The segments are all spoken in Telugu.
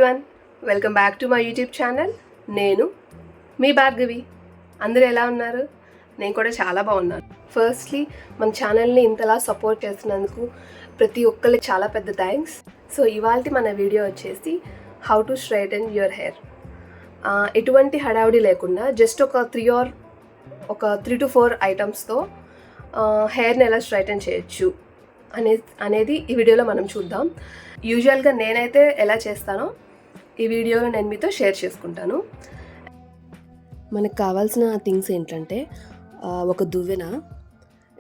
Everyone, welcome back to my YouTube channel. నేను మీ భార్గవి. అందరూ ఎలా ఉన్నారు? నేను కూడా చాలా బాగున్నాను. ఫస్ట్లీ మన ఛానల్ని ఇంతలా సపోర్ట్ చేస్తున్నందుకు ప్రతి ఒక్కరికి చాలా పెద్ద థ్యాంక్స్. సో ఇవాళ మన వీడియో వచ్చేసి how to straighten your hair. ఎటువంటి హడావుడి లేకుండా జస్ట్ ఒక 3 to 4 ఐటమ్స్తో హెయిర్ని ఎలా స్ట్రైటన్ చేయొచ్చు అనేది ఈ వీడియోలో మనం చూద్దాం. యూజువల్గా నేనైతే ఎలా చేస్తానో ఈ వీడియోలో నేను మీతో షేర్ చేసుకుంటాను. మనకు కావాల్సిన థింగ్స్ ఏంటంటే ఒక దువ్వెన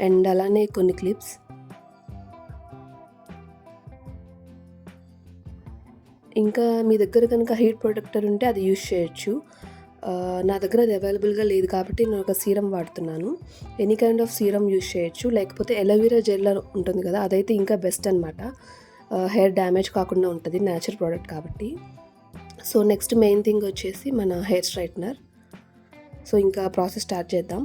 అండ్ అలానే కొన్ని క్లిప్స్, ఇంకా మీ దగ్గర కనుక హీట్ ప్రొటెక్టర్ ఉంటే అది యూజ్ చేయొచ్చు. నా దగ్గర అది అవైలబుల్గా లేదు కాబట్టి నేను ఒక సీరం వాడుతున్నాను. Any kind of serum use చేయొచ్చు, లేకపోతే ఎలోవెరా జెల్ ఉంటుంది కదా, అదైతే ఇంకా బెస్ట్ అనమాట. హెయిర్ డ్యామేజ్ కాకుండా ఉంటుంది, న్యాచురల్ ప్రోడక్ట్ కాబట్టి. సో నెక్స్ట్ మెయిన్ థింగ్ వచ్చేసి మన హెయిర్ స్ట్రైట్నర్. సో ఇంకా ప్రాసెస్ స్టార్ట్ చేద్దాం.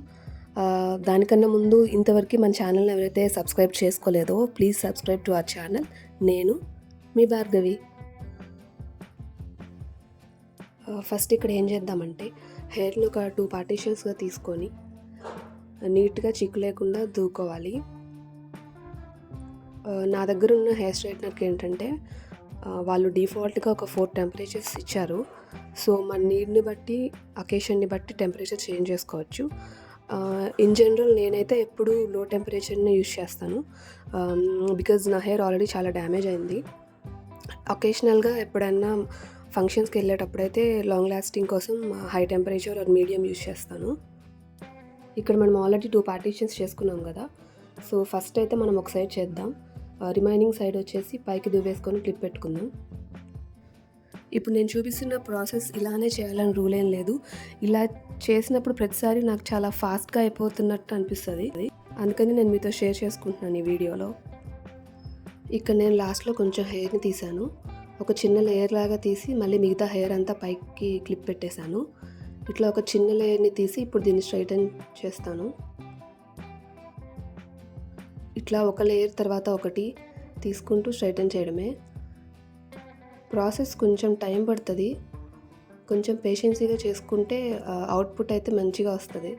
దానికన్నా ముందు ఇంతవరకు మన ఛానల్ని ఎవరైతే సబ్స్క్రైబ్ చేసుకోలేదో please subscribe to our channel. నేను మీ భార్గవి. ఫస్ట్ ఇక్కడ ఏం చేద్దామంటే హెయిర్ని ఒక 2 పార్టీషన్స్గా తీసుకొని నీట్గా చిక్కు లేకుండా దూకోవాలి. నా దగ్గర ఉన్న హెయిర్ స్ట్రైట్నర్కి ఏంటంటే వాళ్ళు డిఫాల్ట్గా ఒక 4 టెంపరేచర్స్ ఇచ్చారు. సో మన నీడ్ని బట్టి, అకేషన్ని బట్టి టెంపరేచర్ చేంజ్ చేసుకోవచ్చు. ఇన్ జనరల్ నేనైతే ఎప్పుడు లో టెంపరేచర్ని యూజ్ చేస్తాను, బికాజ్ నా హెయిర్ ఆల్రెడీ చాలా డ్యామేజ్ అయింది. అకేషనల్గా ఎప్పుడైనా ఫంక్షన్స్కి వెళ్ళేటప్పుడైతే లాంగ్ లాస్టింగ్ కోసం high temperature are medium use చేస్తాను. ఇక్కడ మనం ఆల్రెడీ 2 పార్టీషన్స్ చేసుకున్నాం కదా. సో ఫస్ట్ అయితే మనం ఒక సైడ్ చేద్దాం. రిమైనింగ్ సైడ్ వచ్చేసి పైకి దువ్వేసుకొని క్లిప్ పెట్టుకుందాం. ఇప్పుడు నేను చూపిస్తున్న ప్రాసెస్ ఇలానే చేయాలని రూల్ ఏం లేదు. ఇలా చేసినప్పుడు ప్రతిసారి నాకు చాలా ఫాస్ట్గా అయిపోతున్నట్టు అనిపిస్తుంది, అందుకని నేను మీతో షేర్ చేసుకుంటున్నాను ఈ వీడియోలో. ఇక్కడ నేను లాస్ట్లో కొంచెం హెయిర్ని తీసాను, ఒక చిన్న లేయర్ లాగా తీసి మళ్ళీ మిగతా హెయిర్ అంతా పైకి క్లిప్ పెట్టేశాను. ఇట్లా ఒక చిన్న లేయర్ని తీసి ఇప్పుడు దీన్ని స్ట్రైటన్ చేస్తాను. ఇట్లా ఒక లేయర్ తర్వాత ఒకటి తీసుకుంటూ స్ట్రైటన్ చేయడమే. ప్రాసెస్ కొంచెం టైం పడుతుంది, కొంచెం పేషెన్సీగా చేసుకుంటే అవుట్పుట్ అయితే మంచిగా వస్తుంది.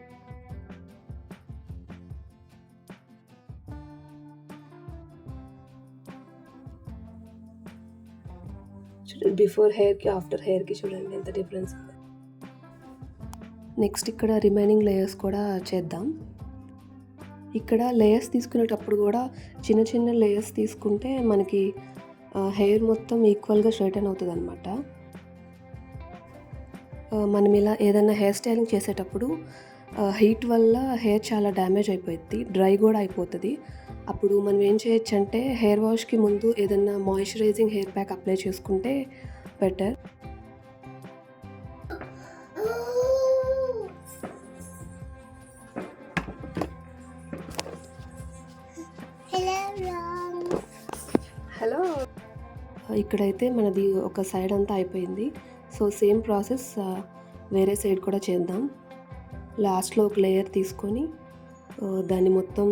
బిఫోర్ హెయిర్కి ఆఫ్టర్ హెయిర్కి చూడండి ఎంత డిఫరెన్స్ ఉంది. నెక్స్ట్ ఇక్కడ రిమైనింగ్ లేయర్స్ కూడా చేద్దాం. ఇక్కడ లేయర్స్ తీసుకునేటప్పుడు కూడా చిన్న చిన్న లేయర్స్ తీసుకుంటే మనకి హెయిర్ మొత్తం ఈక్వల్గా స్ట్రైటన్ అవుతుంది అనమాట. మనం ఇలా ఏదైనా హెయిర్ స్టైలింగ్ చేసేటప్పుడు హీట్ వల్ల హెయిర్ చాలా డ్యామేజ్ అయిపోతుంది, డ్రై కూడా అయిపోతుంది. అప్పుడు మనం ఏం చేయొచ్చు అంటే హెయిర్ వాష్కి ముందు ఏదైనా మాయిశ్చరైజింగ్ హెయిర్ ప్యాక్ అప్లై చేసుకుంటే బెటర్. హలో, ఇక్కడైతే మనది ఒక సైడ్ అంతా అయిపోయింది. సో సేమ్ ప్రాసెస్ వేరే సైడ్ కూడా చేద్దాం. లాస్ట్లో ఒక లేయర్ తీసుకొని దాన్ని మొత్తం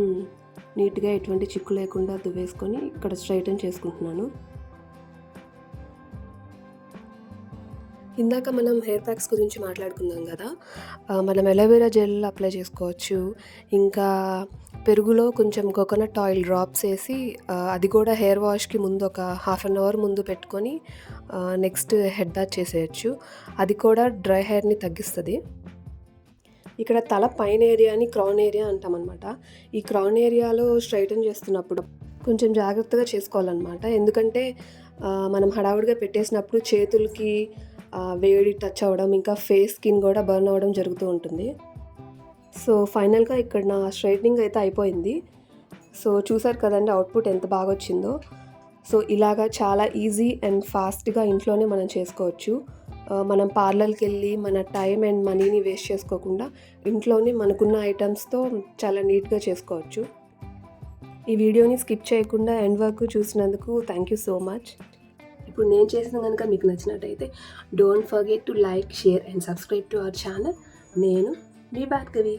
నీట్గా ఎటువంటి చిక్కు లేకుండా దువ్వేసుకొని ఇక్కడ స్ట్రైటన్ చేసుకుంటున్నాను. ఇందాక మనం హెయిర్ ప్యాక్స్ గురించి మాట్లాడుకున్నాం కదా, మనం ఎలోవెరా జెల్ అప్లై చేసుకోవచ్చు. ఇంకా పెరుగులో కొంచెం కోకోనట్ ఆయిల్ డ్రాప్స్ వేసి అది కూడా హెయిర్ వాష్కి ముందు ఒక 1/2 అవర్ ముందు పెట్టుకొని నెక్స్ట్ హెడ్ బాత్ చేసేయచ్చు. అది కూడా డ్రై హెయిర్ని తగ్గిస్తుంది. ఇక్కడ తల పైన ఏరియాని క్రౌన్ ఏరియా అంటామన్నమాట. ఈ క్రౌన్ ఏరియాలో స్ట్రైటన్ చేస్తున్నప్పుడు కొంచెం జాగ్రత్తగా చేసుకోవాలన్నమాట, ఎందుకంటే మనం హడావుడిగా పెట్టేసినప్పుడు చేతులకి వేడి టచ్ అవ్వడం, ఇంకా ఫేస్ స్కిన్ కూడా బర్న్ అవ్వడం జరుగుతూ ఉంటుంది. సో ఫైనల్గా ఇక్కడ నా స్ట్రైట్నింగ్ అయితే అయిపోయింది. సో చూసారు కదండి అవుట్పుట్ ఎంత బాగా వచ్చిందో. సో ఇలాగా చాలా ఈజీ అండ్ ఫాస్ట్గా ఇంట్లోనే మనం చేసుకోవచ్చు. మనం పార్లర్కి వెళ్ళి మన టైం అండ్ మనీని వేస్ట్ చేసుకోకుండా ఇంట్లోనే మనకున్న ఐటమ్స్తో చాలా నీట్గా చేసుకోవచ్చు. ఈ వీడియోని స్కిప్ చేయకుండా ఎండ్ వరకు చూసినందుకు థ్యాంక్ యూ సో మచ్. ఇప్పుడు నేను చేసిన కనుక మీకు నచ్చినట్టయితే don't forget to like, share and subscribe to our channel. నేను మీ భార్గవి.